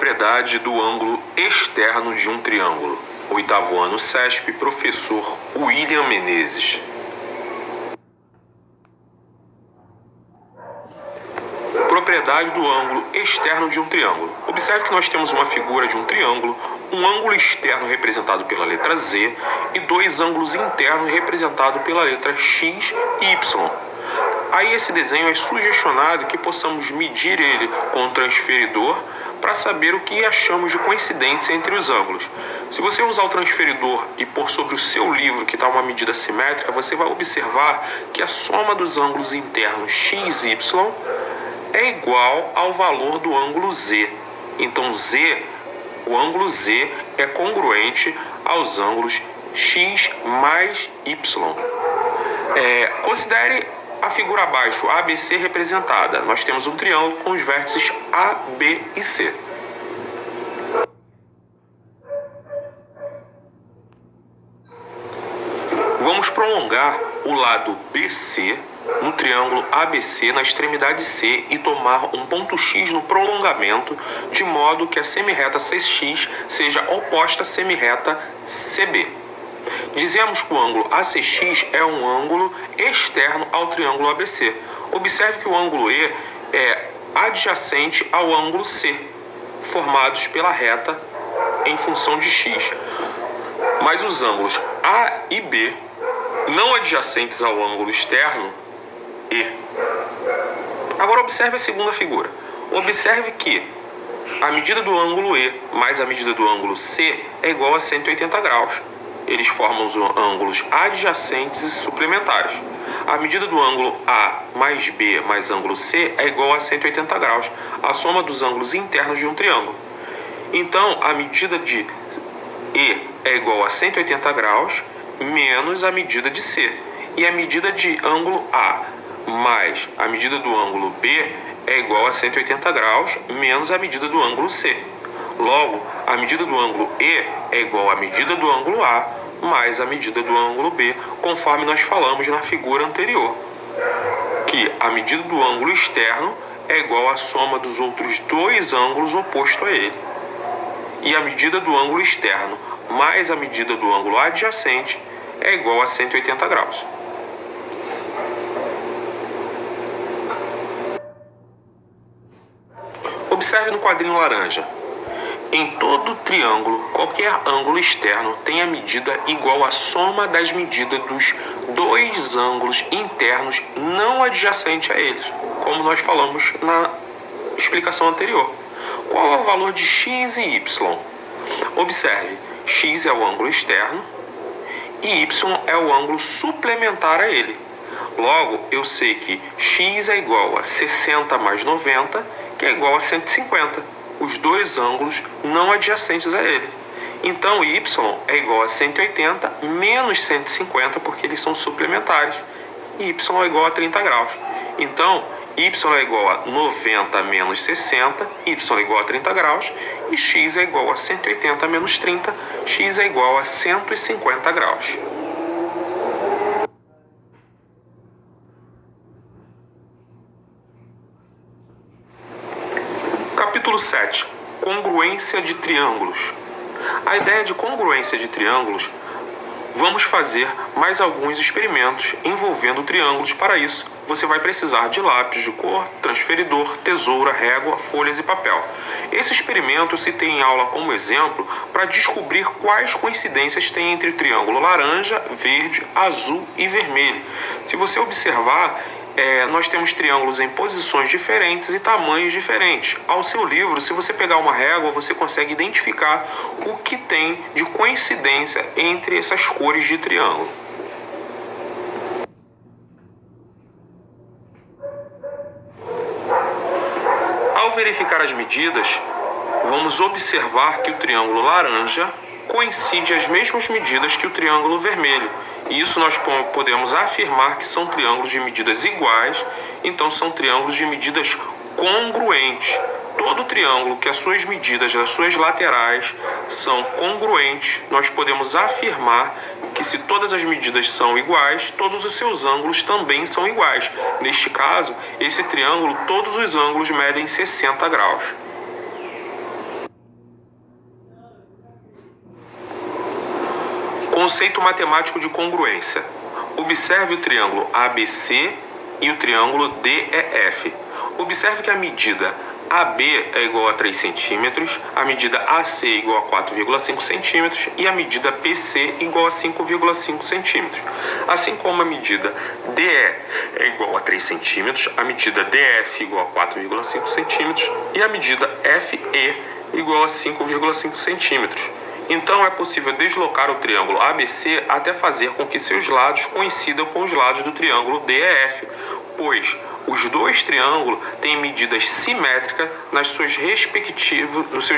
Propriedade do ângulo externo de um triângulo. Oitavo ano CESP, professor William Menezes. Propriedade do ângulo externo de um triângulo. Observe que nós temos uma figura de um triângulo, um ângulo externo representado pela letra Z e dois ângulos internos representados pela letra X e Y. Aí esse desenho é sugestionado que possamos medir ele com o transferidor para saber o que achamos de coincidência entre os ângulos. Se você usar o transferidor e pôr sobre o seu livro que está uma medida simétrica, você vai observar que a soma dos ângulos internos x e y é igual ao valor do ângulo Z. Então o ângulo Z é congruente aos ângulos x mais y. Considere a figura abaixo, ABC representada. Nós temos um triângulo com os vértices A, B e C. Vamos prolongar o lado BC no triângulo ABC na extremidade C e tomar um ponto X no prolongamento, de modo que a semirreta CX seja oposta à semirreta CB. Dizemos que o ângulo ACX é um ângulo externo ao triângulo ABC. Observe que o ângulo E é adjacente ao ângulo C, formados pela reta em função de X. Mas os ângulos A e B, não adjacentes ao ângulo externo E. Agora observe a segunda figura. Observe que a medida do ângulo E mais a medida do ângulo C é igual a 180 graus. Eles formam os ângulos adjacentes e suplementares. A medida do ângulo A mais B mais ângulo C é igual a 180 graus, a soma dos ângulos internos de um triângulo. Então, a medida de E é igual a 180 graus menos a medida de C. E a medida de ângulo A mais a medida do ângulo B é igual a 180 graus menos a medida do ângulo C. Logo, a medida do ângulo E é igual à medida do ângulo A mais a medida do ângulo B, conforme nós falamos na figura anterior, que a medida do ângulo externo é igual à soma dos outros dois ângulos opostos a ele. E a medida do ângulo externo mais a medida do ângulo adjacente é igual a 180 graus. Observe no quadrinho laranja. Em todo triângulo, qualquer ângulo externo tem a medida igual à soma das medidas dos dois ângulos internos não adjacentes a eles, como nós falamos na explicação anterior. Qual é o valor de x e y? Observe, x é o ângulo externo e y é o ângulo suplementar a ele. Logo, eu sei que x é igual a 60 mais 90, que é igual a 150. Os dois ângulos não adjacentes a ele. Então, y é igual a 180 menos 150, porque eles são suplementares. Y é igual a 30 graus. Então, y é igual a 90 menos 60, y é igual a 30 graus, e x é igual a 180 menos 30, x é igual a 150 graus. Capítulo 7. Congruência de triângulos. A ideia de congruência de triângulos, vamos fazer mais alguns experimentos envolvendo triângulos. Para isso, você vai precisar de lápis de cor, transferidor, tesoura, régua, folhas e papel. Esse experimento eu citei em aula como exemplo para descobrir quais coincidências tem entre o triângulo laranja, verde, azul e vermelho. Se você observar, nós temos triângulos em posições diferentes e tamanhos diferentes. Ao seu livro, se você pegar uma régua, você consegue identificar o que tem de coincidência entre essas cores de triângulo. Ao verificar as medidas, vamos observar que o triângulo laranja coincide as mesmas medidas que o triângulo vermelho. E isso nós podemos afirmar que são triângulos de medidas iguais, então são triângulos de medidas congruentes. Todo triângulo que as suas medidas das suas laterais são congruentes, nós podemos afirmar que se todas as medidas são iguais, todos os seus ângulos também são iguais. Neste caso, esse triângulo, todos os ângulos medem 60 graus. Conceito matemático de congruência. Observe o triângulo ABC e o triângulo DEF. Observe que a medida AB é igual a 3 centímetros, a medida AC é igual a 4,5 centímetros e a medida BC igual a 5,5 centímetros. Assim como a medida DE é igual a 3 centímetros, a medida DF igual a 4,5 centímetros e a medida FE igual a 5,5 centímetros. Então é possível deslocar o triângulo ABC até fazer com que seus lados coincidam com os lados do triângulo DEF, pois os dois triângulos têm medidas simétricas nos seus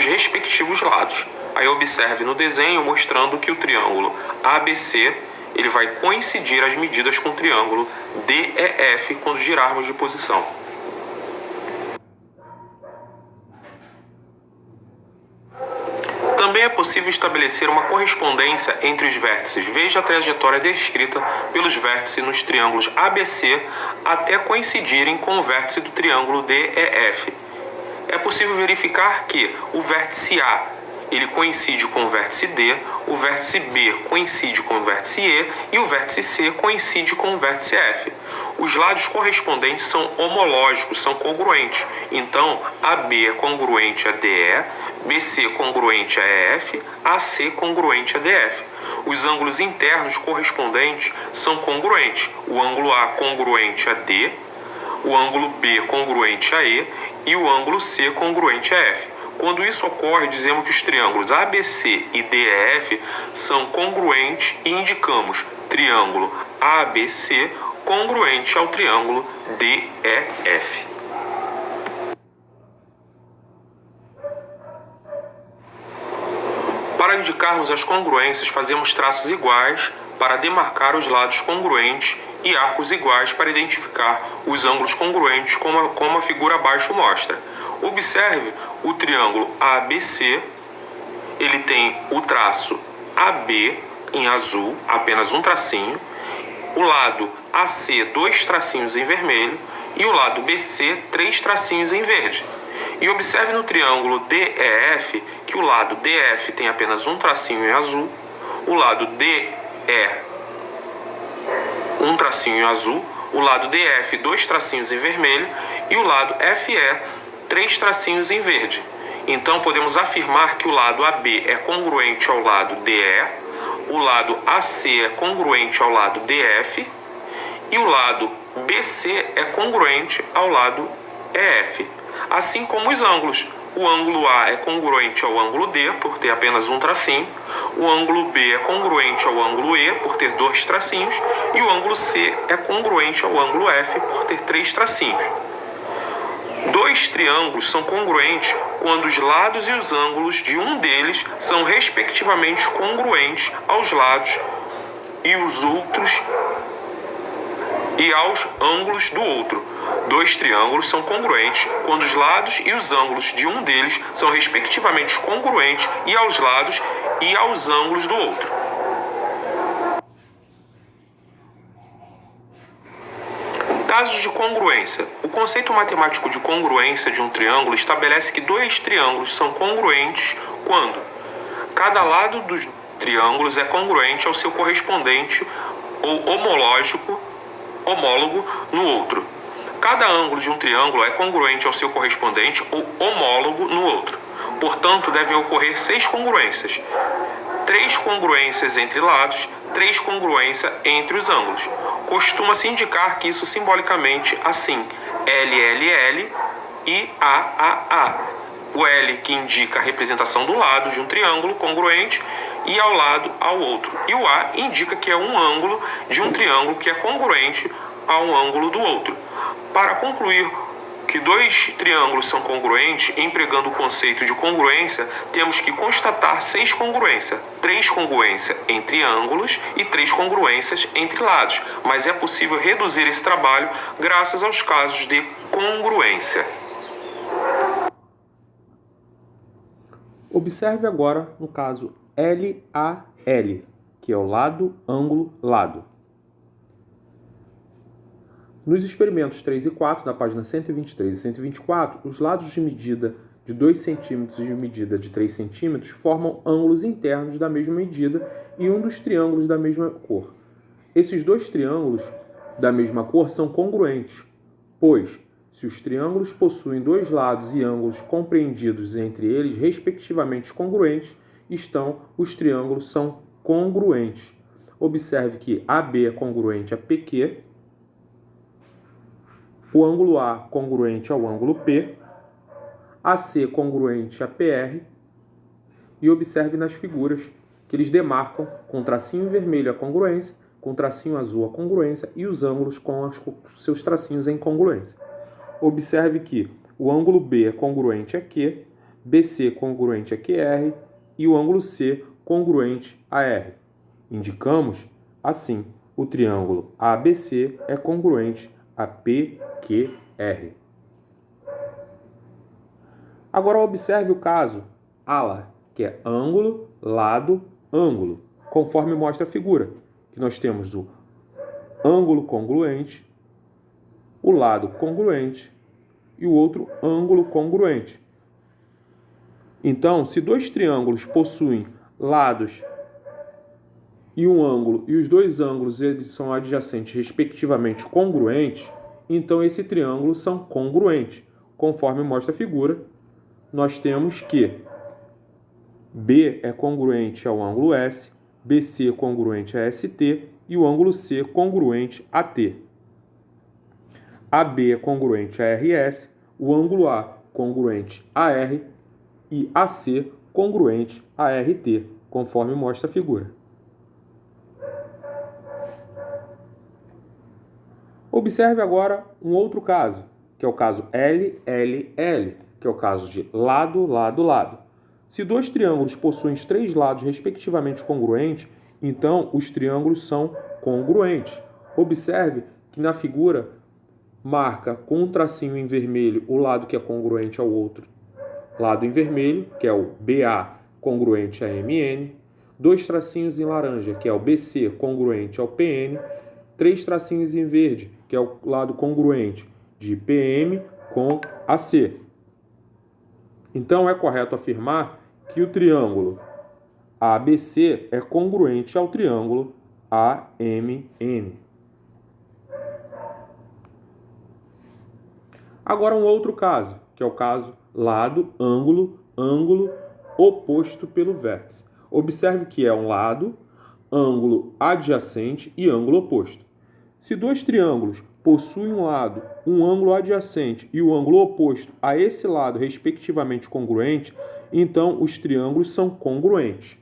respectivos lados. Aí observe no desenho mostrando que o triângulo ABC ele vai coincidir as medidas com o triângulo DEF quando girarmos de posição. Também é possível estabelecer uma correspondência entre os vértices. Veja a trajetória descrita pelos vértices nos triângulos ABC até coincidirem com o vértice do triângulo DEF. É possível verificar que o vértice A ele coincide com o vértice D, o vértice B coincide com o vértice E e o vértice C coincide com o vértice F. Os lados correspondentes são homológicos, são congruentes. Então, AB é congruente a DE, BC congruente a EF, AC congruente a DF. Os ângulos internos correspondentes são congruentes. O ângulo A congruente a D, o ângulo B congruente a E e o ângulo C congruente a F. Quando isso ocorre, dizemos que os triângulos ABC e DEF são congruentes e indicamos triângulo ABC congruente ao triângulo DEF. Para indicarmos as congruências, fazemos traços iguais para demarcar os lados congruentes e arcos iguais para identificar os ângulos congruentes, como a figura abaixo mostra. Observe o triângulo ABC, ele tem o traço AB em azul, apenas um tracinho, o lado AC, 2 tracinhos em vermelho, e o lado BC, 3 tracinhos em verde. E observe no triângulo DEF que o lado DF tem apenas um tracinho em azul, o lado DE, um tracinho em azul, o lado DF, 2 tracinhos em vermelho, e o lado FE, 3 tracinhos em verde. Então podemos afirmar que o lado AB é congruente ao lado DE, o lado AC é congruente ao lado DF e o lado BC é congruente ao lado EF. Assim como os ângulos. O ângulo A é congruente ao ângulo D, por ter apenas um tracinho. O ângulo B é congruente ao ângulo E, por ter 2 tracinhos. E o ângulo C é congruente ao ângulo F, por ter 3 tracinhos. 2 triângulos são congruentes quando os lados e os ângulos de um deles são respectivamente congruentes aos lados e os outros e aos ângulos do outro. 2 triângulos são congruentes quando os lados e os ângulos de um deles são respectivamente congruentes e aos lados e aos ângulos do outro. Casos de congruência. O conceito matemático de congruência de um triângulo estabelece que 2 triângulos são congruentes quando cada lado dos triângulos é congruente ao seu correspondente ou homólogo no outro. Cada ângulo de um triângulo é congruente ao seu correspondente ou homólogo no outro. Portanto, devem ocorrer 6 congruências. 3 congruências entre lados, 3 congruências entre os ângulos. Costuma-se indicar que isso simbolicamente assim: LLL e AAA. O L que indica a representação do lado de um triângulo congruente e ao lado ao outro. E o A indica que é um ângulo de um triângulo que é congruente a um ângulo do outro. Para concluir que 2 triângulos são congruentes, empregando o conceito de congruência, temos que constatar 6 congruências, 3 congruências entre ângulos e 3 congruências entre lados, mas é possível reduzir esse trabalho graças aos casos de congruência. Observe agora no caso LAL, que é o lado, ângulo, lado. Nos experimentos 3 e 4, na página 123 e 124, os lados de medida de 2 centímetros de medida de 3 centímetros formam ângulos internos da mesma medida e um dos triângulos da mesma cor. Esses dois triângulos da mesma cor são congruentes, pois, se os triângulos possuem dois lados e ângulos compreendidos entre eles, respectivamente congruentes, os triângulos são congruentes. Observe que AB é congruente a PQ, o ângulo A congruente ao ângulo P, AC congruente a PR, e observe nas figuras que eles demarcam com tracinho vermelho a congruência, com tracinho azul a congruência e os ângulos com seus tracinhos em congruência. Observe que o ângulo B é congruente a Q, BC congruente a QR e o ângulo C congruente a R. Indicamos, assim, o triângulo ABC é congruente a PQR. Agora observe o caso ALA, que é ângulo, lado, ângulo, conforme mostra a figura, que nós temos o ângulo congruente, o lado congruente e o outro ângulo congruente. Então, se dois triângulos possuem lados e um ângulo, e os dois ângulos eles são adjacentes, respectivamente congruentes, então esse triângulo são congruentes. Conforme mostra a figura, nós temos que B é congruente ao ângulo S, BC congruente a ST e o ângulo C congruente a T. AB é congruente a RS, o ângulo A congruente a R e AC congruente a RT, conforme mostra a figura. Observe agora um outro caso, que é o caso LLL, que é o caso de lado, lado, lado. Se dois triângulos possuem três lados respectivamente congruentes, então os triângulos são congruentes. Observe que na figura marca com um tracinho em vermelho o lado que é congruente ao outro lado em vermelho, que é o BA congruente a MN, dois tracinhos em laranja, que é o BC congruente ao PN, três tracinhos em verde, que é o lado congruente de PM com AC. Então é correto afirmar que o triângulo ABC é congruente ao triângulo AMN. Agora um outro caso, que é o caso lado, ângulo, ângulo oposto pelo vértice. Observe que é um lado, ângulo adjacente e ângulo oposto. Se dois triângulos possuem um lado, um ângulo adjacente e o ângulo oposto a esse lado, respectivamente congruente, então os triângulos são congruentes.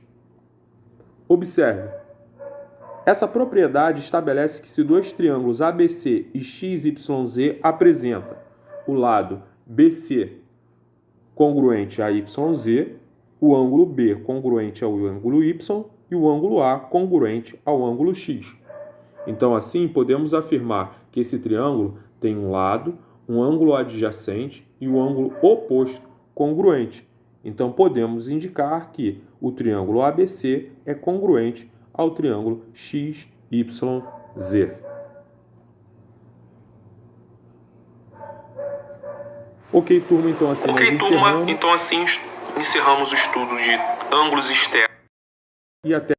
Observe. Essa propriedade estabelece que se dois triângulos ABC e XYZ apresentam o lado BC congruente a YZ, o ângulo B congruente ao ângulo Y e o ângulo A congruente ao ângulo X. Então, assim, podemos afirmar que esse triângulo tem um lado, um ângulo adjacente e o ângulo oposto congruente. Então, podemos indicar que o triângulo ABC é congruente ao triângulo XYZ. Ok, turma, então assim encerramos o estudo de ângulos externos. E até